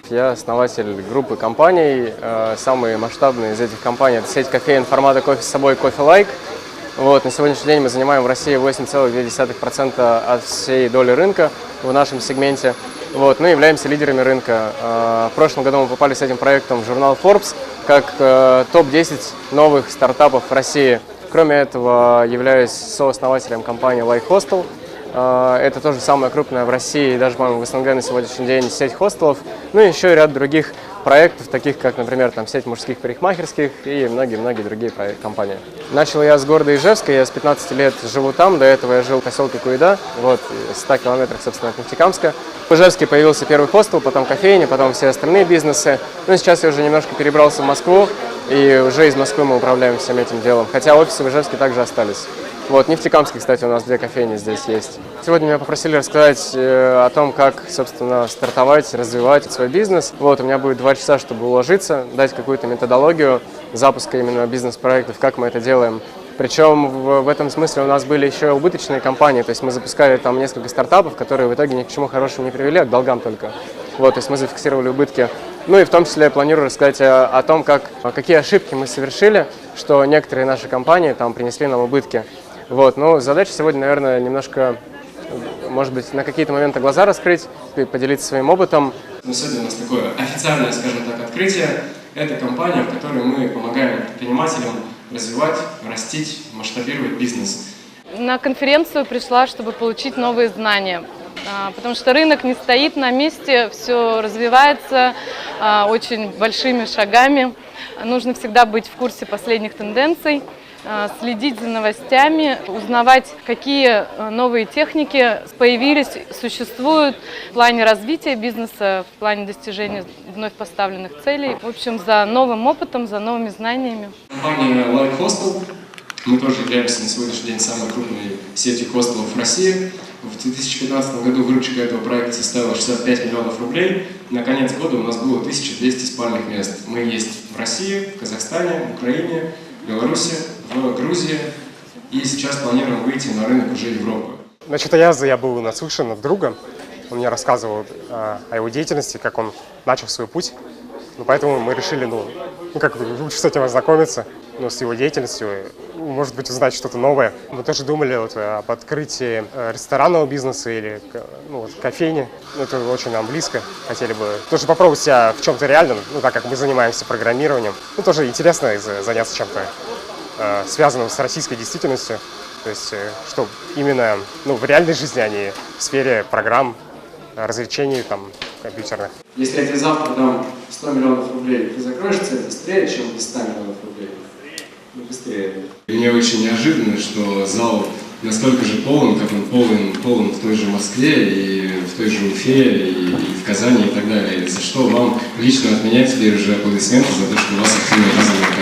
Я основатель группы компаний. Самые масштабные из этих компаний – это сеть кофеен формата «Кофе с собой» «Кофе Лайк». Вот, на сегодняшний день мы занимаем в России 8,2% от всей доли рынка в нашем сегменте. Вот, мы являемся лидерами рынка. В прошлом году мы попали с этим проектом в журнал Forbes как топ-10 новых стартапов в России. Кроме этого, являюсь сооснователем компании Like Hostel. Это тоже самая крупная в России, даже, по-моему, в СНГ на сегодняшний день сеть хостелов. Ну и еще и ряд других проектов, таких как, например, сеть мужских парикмахерских и многие-многие другие компании. Начал я с города Ижевска, я с 15 лет живу там, до этого я жил в поселке Куйда, вот, в 100 километрах, собственно, от Нефтекамска. В Ижевске появился первый хостел, потом кофейня, потом все остальные бизнесы. Ну и сейчас я уже немножко перебрался в Москву, и уже из Москвы мы управляем всем этим делом, хотя офисы в Ижевске также остались. Вот, в Нефтекамске, кстати, у нас 2 кофейни здесь есть. Сегодня меня попросили рассказать о том, как, собственно, стартовать, развивать свой бизнес. Вот, у меня будет 2 часа, чтобы уложиться, дать какую-то методологию запуска именно бизнес-проектов, как мы это делаем. Причем в этом смысле у нас были еще убыточные компании, то есть мы запускали там несколько стартапов, которые в итоге ни к чему хорошему не привели, а к долгам только. Вот, то есть мы зафиксировали убытки. Ну и в том числе я планирую рассказать о том, какие ошибки мы совершили, что некоторые наши компании там принесли нам убытки. Вот, но задача сегодня, наверное, немножко, может быть, на какие-то моменты глаза раскрыть, поделиться своим опытом. Но сегодня у нас такое официальное, скажем так, открытие. Это компания, в которой мы помогаем предпринимателям развивать, растить, масштабировать бизнес. На конференцию пришла, чтобы получить новые знания, потому что рынок не стоит на месте, все развивается очень большими шагами. Нужно всегда быть в курсе последних тенденций, следить за новостями, узнавать, какие новые техники появились, существуют в плане развития бизнеса, в плане достижения вновь поставленных целей. В общем, за новым опытом, за новыми знаниями. Компания Like Hostel. Мы тоже являемся на сегодняшний день самой крупной сетью хостелов в России. В 2015 году выручка этого проекта составила 65 миллионов рублей. На конец года у нас было 1200 спальных мест. Мы есть в России, в Казахстане, в Украине, в Беларуси, в Грузии. И сейчас планируем выйти на рынок уже Европы. Насчет Аяза я был наслышан от друга. Он мне рассказывал о его деятельности, как он начал свой путь. Поэтому мы решили, лучше с этим ознакомиться, с его деятельностью, может быть, узнать что-то новое. Мы тоже думали об открытии ресторанного бизнеса или кофейни. Это очень нам близко. Хотели бы тоже попробовать себя в чем-то реальном, так как мы занимаемся программированием. Тоже интересно заняться чем-то связанным с российской действительностью. То есть, что именно в реальной жизни, а не в сфере программ, развлечений компьютерных. Если я тебе завтра дам 100 миллионов рублей, ты закроешь цель быстрее, чем без 100 миллионов рублей? Быстрее. Мне очень неожиданно, что зал настолько же полон, как он полон в той же Москве, и в той же Уфе, и в Казани, и так далее. За что вам лично от меня теперь уже аплодисменты за то, что у вас активно развивается.